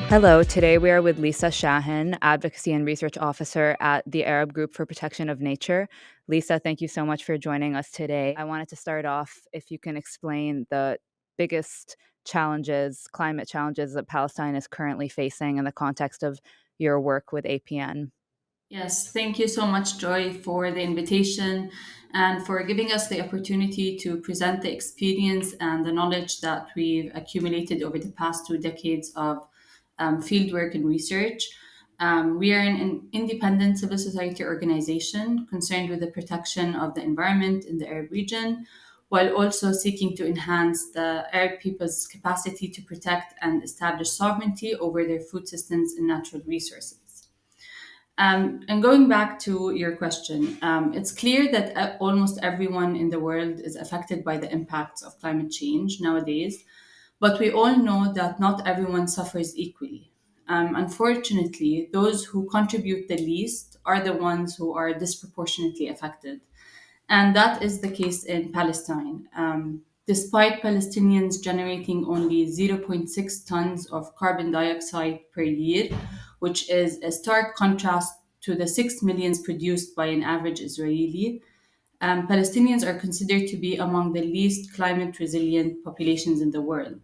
Hello, today we are with Lisa Shahin, Advocacy and Research Officer at the Arab Group for Protection of Nature. Lisa, thank you so much for joining us today. I wanted to start off if you can explain the biggest challenges, climate challenges that Palestine is currently facing in the context of your work with APN. Yes, thank you so much, Joy, for the invitation and for giving us the opportunity to present the experience and the knowledge that we've accumulated over the past 2 decades of fieldwork and research. We are an independent civil society organization concerned with the protection of the environment in the Arab region, while also seeking to enhance the Arab people's capacity to protect and establish sovereignty over their food systems and natural resources. And going back to your question, it's clear that almost everyone in the world is affected by the impacts of climate change nowadays, but we all know that not everyone suffers equally. Unfortunately, those who contribute the least are the ones who are disproportionately affected. And that is the case in Palestine. Despite Palestinians generating only zero point 0.6 tons of carbon dioxide per year, which is a stark contrast to the 6 millions produced by an average Israeli, Palestinians are considered to be among the least climate resilient populations in the world.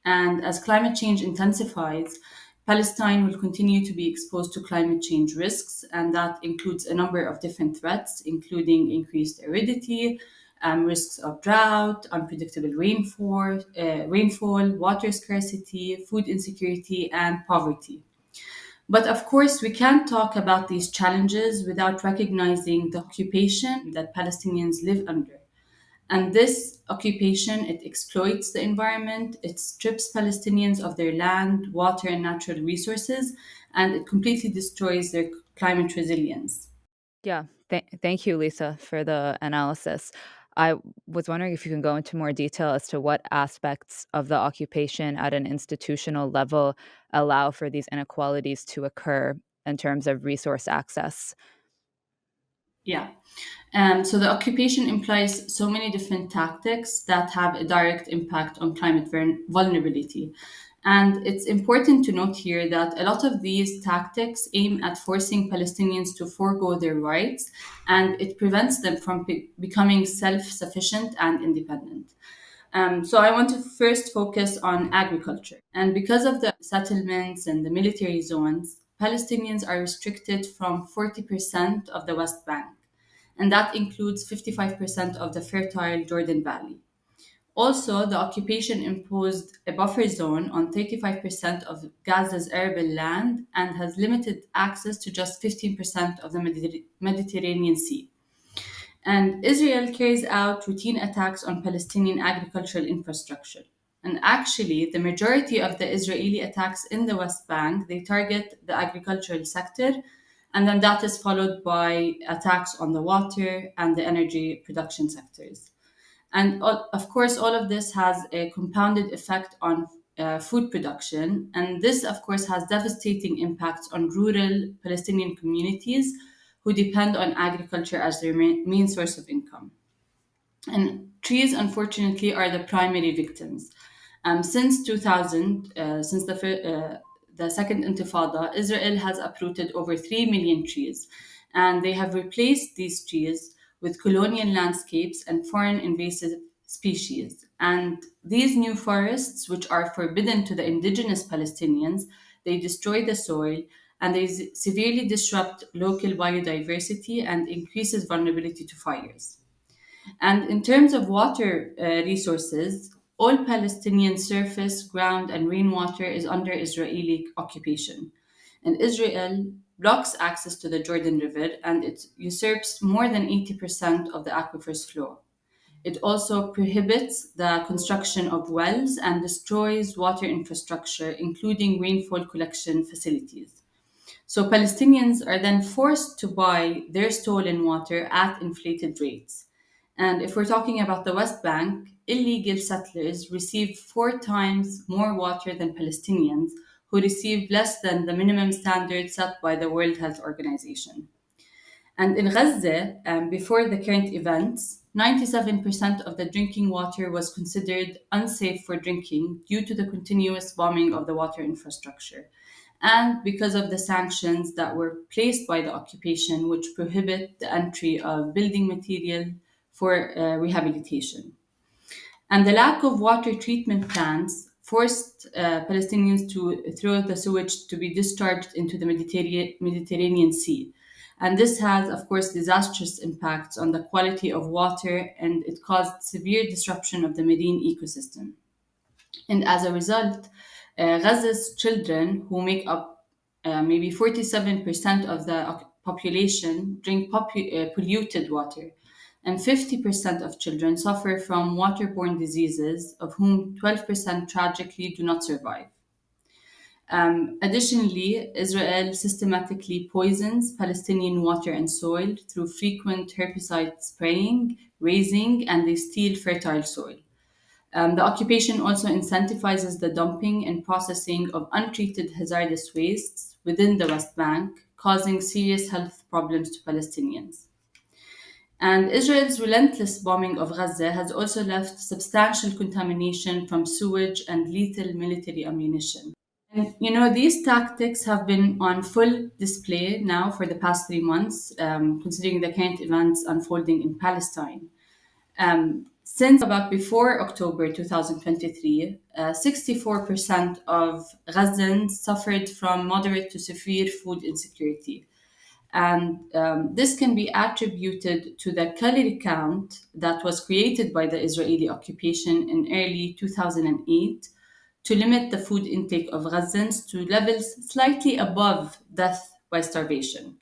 And as climate change intensifies, Palestine will continue to be exposed to climate change risks, and that includes a number of different threats, including increased aridity, risks of drought, unpredictable rainfall, water scarcity, food insecurity, and poverty. But of course, we can't talk about these challenges without recognizing the occupation that Palestinians live under. And this occupation, it exploits the environment, it strips Palestinians of their land, water, and natural resources, and it completely destroys their climate resilience. Yeah, thank you, Lisa, for the analysis. I was wondering if you can go into more detail as to what aspects of the occupation at an institutional level allow for these inequalities to occur in terms of resource access. Yeah. So the occupation implies so many different tactics that have a direct impact on climate vulnerability. And it's important to note here that a lot of these tactics aim at forcing Palestinians to forego their rights, and it prevents them from becoming self sufficient and independent. So I want to first focus on agriculture. And because of the settlements and the military zones, Palestinians are restricted from 40% of the West Bank, and that includes 55% of the fertile Jordan Valley. Also, the occupation imposed a buffer zone on 35% of Gaza's arable land and has limited access to just 15% of the Mediterranean Sea. And Israel carries out routine attacks on Palestinian agricultural infrastructure. And actually, the majority of the Israeli attacks in the West Bank, they target the agricultural sector, and then that is followed by attacks on the water and the energy production sectors. And of course, all of this has a compounded effect on food production. And this, of course, has devastating impacts on rural Palestinian communities who depend on agriculture as their main source of income. And trees, unfortunately, are the primary victims. Since 2000, since the second Intifada, Israel has uprooted over 3 million trees, and they have replaced these trees with colonial landscapes and foreign invasive species. And these new forests, which are forbidden to the indigenous Palestinians, they destroy the soil and they severely disrupt local biodiversity and increases vulnerability to fires. And in terms of water resources, all Palestinian surface, ground, and rainwater is under Israeli occupation. And Israel blocks access to the Jordan River and it usurps more than 80% of the aquifer's flow. It also prohibits the construction of wells and destroys water infrastructure, including rainfall collection facilities. So Palestinians are then forced to buy their stolen water at inflated rates. And if we're talking about the West Bank, illegal settlers receive 4 times more water than Palestinians, who receive less than the minimum standard set by the World Health Organization. And in Gaza, before the current events, 97% of the drinking water was considered unsafe for drinking due to the continuous bombing of the water infrastructure, and because of the sanctions that were placed by the occupation, which prohibit the entry of building material for rehabilitation. And the lack of water treatment plants forced Palestinians to throw the sewage to be discharged into the Mediterranean Sea. And this has, of course, disastrous impacts on the quality of water, and it caused severe disruption of the marine ecosystem. And as a result, Gaza's children, who make up maybe 47% of the population, drink polluted water. And 50% of children suffer from waterborne diseases, of whom 12% tragically do not survive. Additionally, Israel systematically poisons Palestinian water and soil through frequent herbicide spraying, razing, and they steal fertile soil. The occupation also incentivizes the dumping and processing of untreated hazardous wastes within the West Bank, causing serious health problems to Palestinians. And Israel's relentless bombing of Gaza has also left substantial contamination from sewage and lethal military ammunition. And these tactics have been on full display now for the past 3 months, considering the current events unfolding in Palestine. Since about before October 2023, 64% of Gazans suffered from moderate to severe food insecurity. And this can be attributed to the calorie count that was created by the Israeli occupation in early 2008 to limit the food intake of Gazans to levels slightly above death by starvation.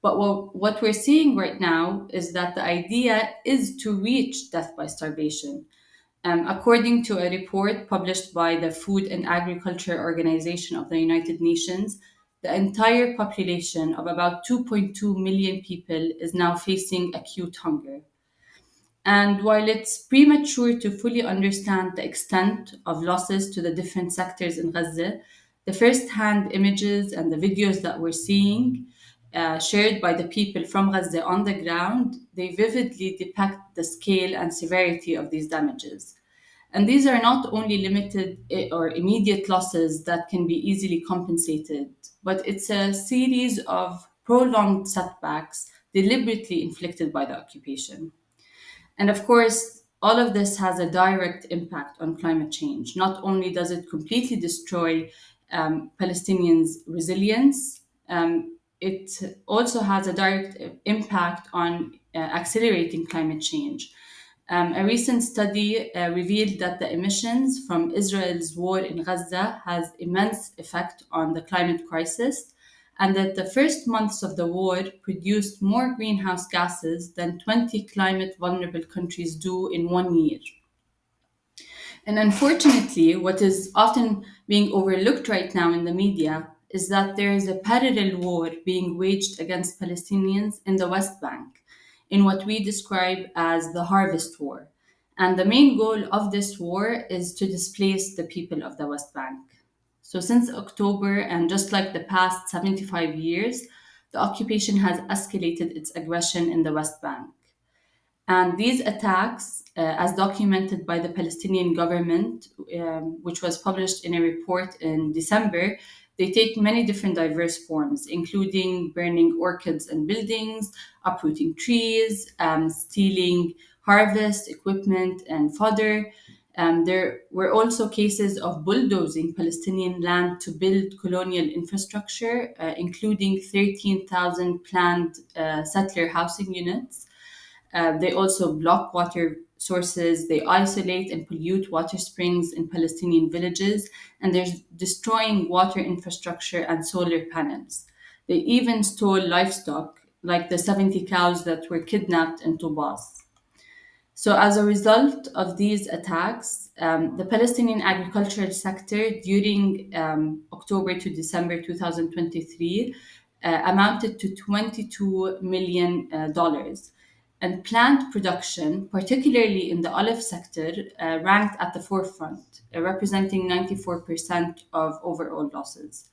But what we're seeing right now is that the idea is to reach death by starvation. According to a report published by the Food and Agriculture Organization of the United Nations, the entire population of about 2.2 million people is now facing acute hunger. And while it's premature to fully understand the extent of losses to the different sectors in Gaza, the first-hand images and the videos that we're seeing shared by the people from Gaza on the ground, they vividly depict the scale and severity of these damages. And these are not only limited or immediate losses that can be easily compensated, but it's a series of prolonged setbacks deliberately inflicted by the occupation. And of course, all of this has a direct impact on climate change. Not only does it completely destroy Palestinians' resilience, it also has a direct impact on accelerating climate change. A recent study revealed that the emissions from Israel's war in Gaza has immense effect on the climate crisis, and that the first months of the war produced more greenhouse gases than 20 climate vulnerable countries do in 1 year. And unfortunately, what is often being overlooked right now in the media is that there is a parallel war being waged against Palestinians in the West Bank, in what we describe as the harvest war. And the main goal of this war is to displace the people of the West Bank. So since October, and just like the past 75 years, the occupation has escalated its aggression in the West Bank. And these attacks, as documented by the Palestinian government, which was published in a report in December, they take many different diverse forms, including burning orchids and buildings, uprooting trees, stealing harvest, equipment, and fodder. There were also cases of bulldozing Palestinian land to build colonial infrastructure, including 13,000 planned settler housing units. They also block water sources, they isolate and pollute water springs in Palestinian villages, and they're destroying water infrastructure and solar panels. They even stole livestock, like the 70 cows that were kidnapped in Tubas. So as a result of these attacks, the Palestinian agricultural sector during October to December 2023 amounted to $22 million. And plant production, particularly in the olive sector, ranked at the forefront, representing 94% of overall losses.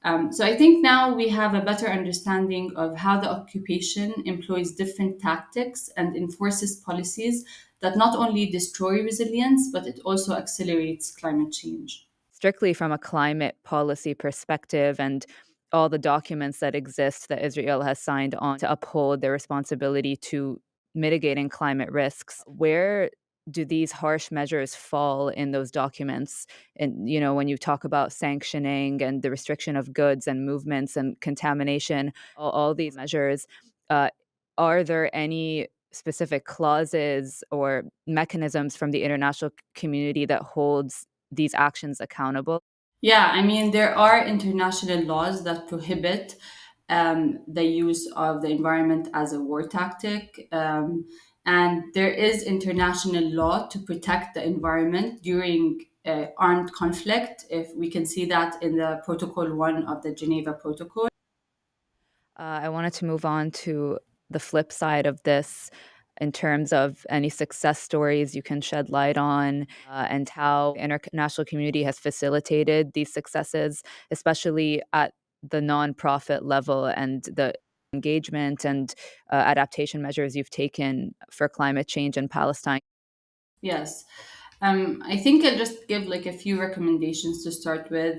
So I think now we have a better understanding of how the occupation employs different tactics and enforces policies that not only destroy resilience, but it also accelerates climate change. Strictly from a climate policy perspective and all the documents that exist that Israel has signed on to uphold their responsibility to mitigating climate risks, where do these harsh measures fall in those documents? And, when you talk about sanctioning and the restriction of goods and movements and contamination, all these measures, uh, are there any specific clauses or mechanisms from the international community that holds these actions accountable? Yeah, I mean, there are international laws that prohibit the use of the environment as a war tactic. And there is international law to protect the environment during armed conflict. If we can see that in the Protocol 1 of the Geneva Protocol. I wanted to move on to the flip side of this in terms of any success stories you can shed light on, and how the international community has facilitated these successes, especially at the nonprofit level, and the engagement and adaptation measures you've taken for climate change in Palestine. Yes. I think I'll just give like a few recommendations to start with.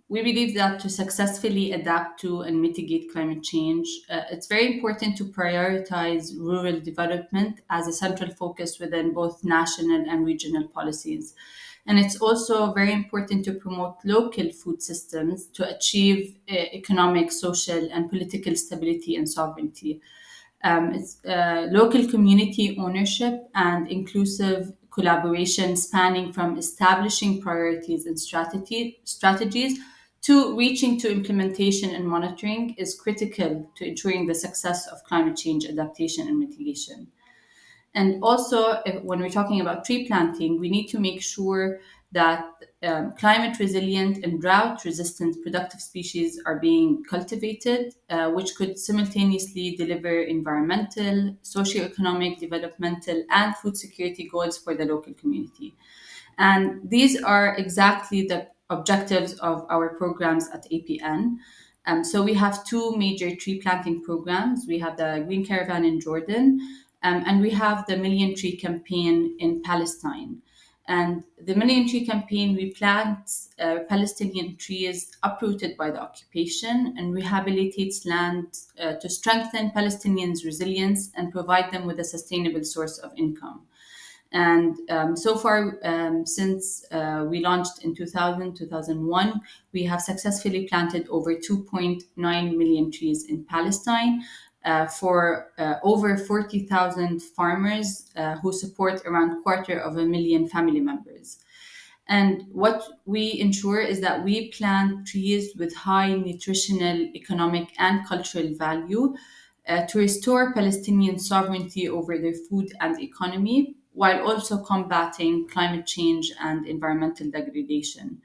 We believe that to successfully adapt to and mitigate climate change, it's very important to prioritize rural development as a central focus within both national and regional policies. And it's also very important to promote local food systems to achieve economic, social, and political stability and sovereignty. It's local community ownership and inclusive collaboration spanning from establishing priorities and strategies to reaching to implementation and monitoring is critical to ensuring the success of climate change adaptation and mitigation. And also, when we're talking about tree planting, we need to make sure that climate resilient and drought resistant productive species are being cultivated, which could simultaneously deliver environmental, socioeconomic, developmental, and food security goals for the local community. And these are exactly the objectives of our programs at APN. So we have two major tree planting programs. We have the Green Caravan in Jordan, and we have the Million Tree Campaign in Palestine. And the Million Tree Campaign, we plant Palestinian trees uprooted by the occupation and rehabilitates land to strengthen Palestinians' resilience and provide them with a sustainable source of income. And so far, since we launched in 2001, we have successfully planted over 2.9 million trees in Palestine for over 40,000 farmers who support around 250,000 family members. And what we ensure is that we plant trees with high nutritional, economic, and cultural value to restore Palestinian sovereignty over their food and economy, while also combating climate change and environmental degradation.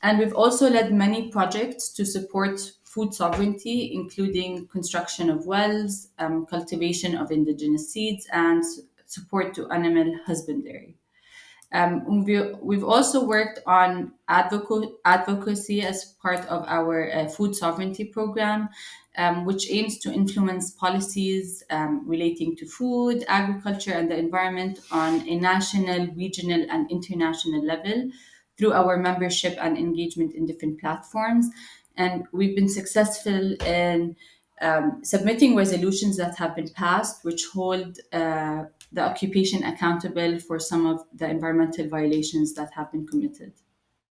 And we've also led many projects to support food sovereignty, including construction of wells, cultivation of indigenous seeds, and support to animal husbandry. We've also worked on advocacy as part of our food sovereignty program, which aims to influence policies relating to food, agriculture, and the environment on a national, regional, and international level through our membership and engagement in different platforms. And we've been successful in submitting resolutions that have been passed, which hold the occupation accountable for some of the environmental violations that have been committed.